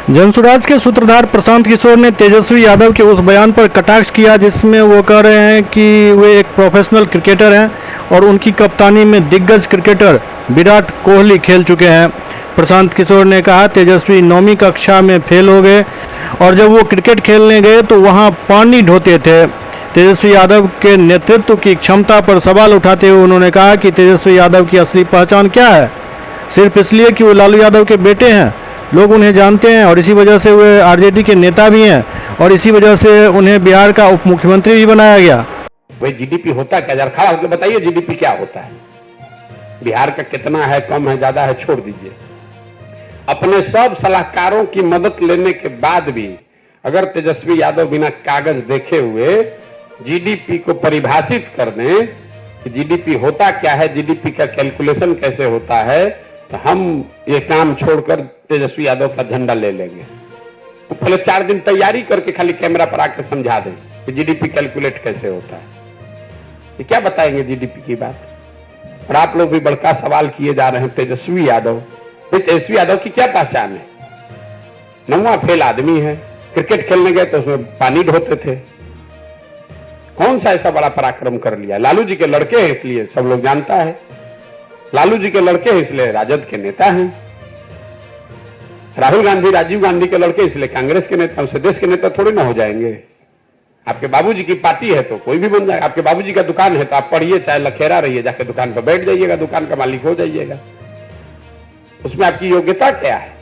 जनसुराज के सूत्रधार प्रशांत किशोर ने तेजस्वी यादव के उस बयान पर कटाक्ष किया जिसमें वो कह रहे हैं कि वे एक प्रोफेशनल क्रिकेटर हैं और उनकी कप्तानी में दिग्गज क्रिकेटर विराट कोहली खेल चुके हैं। प्रशांत किशोर ने कहा तेजस्वी 9वीं कक्षा में फेल हो गए और जब वो क्रिकेट खेलने गए तो वहाँ पानी ढोते थे। तेजस्वी यादव के नेतृत्व की क्षमता पर सवाल उठाते हुए उन्होंने कहा कि तेजस्वी यादव की असली पहचान क्या है, सिर्फ इसलिए कि वो लालू यादव के बेटे हैं। लोग उन्हें जानते हैं और इसी वजह से वे आरजेडी के नेता भी हैं और इसी वजह से उन्हें बिहार का उप मुख्यमंत्री भी बनाया गया। भाई जीडीपी होता क्या, जरा खड़ा होकर बताइए जीडीपी क्या होता है, बिहार का कितना है, कम है, ज्यादा है, छोड़ दीजिए। अपने सब सलाहकारों की मदद लेने के बाद भी अगर तेजस्वी यादव बिना कागज देखे हुए जीडीपी को परिभाषित कर दें कि जीडीपी होता क्या है, जीडीपी का कैलकुलेशन कैसे होता है, तो हम ये काम छोड़कर तेजस्वी यादव का झंडा ले लेंगे। तो पहले 4 दिन तैयारी करके खाली कैमरा पर आकर समझा दें कि जीडीपी कैलकुलेट कैसे होता है। ये क्या बताएंगे जीडीपी की बात। और आप लोग भी बड़का सवाल किए जा रहे हैं तेजस्वी यादव। तेजस्वी यादव की क्या पहचान है? 9वां फेल आदमी है, क्रिकेट खेलने गए तो उसमें पानी ढोते थे। कौन सा ऐसा बड़ा पराक्रम कर लिया? लालू जी के लड़के हैं इसलिए सब लोग जानता है, लालू जी के लड़के हैं इसलिए राजद के नेता हैं, राहुल गांधी राजीव गांधी के लड़के इसलिए कांग्रेस के नेता, उससे देश के नेता थोड़ी ना हो जाएंगे। आपके बाबूजी की पार्टी है तो कोई भी बन जाएगा। आपके बाबूजी का दुकान है तो आप पढ़िए चाहे लखेरा रहिए, जाके दुकान पर बैठ जाइएगा, दुकान का मालिक हो जाइएगा। उसमें आपकी योग्यता क्या है?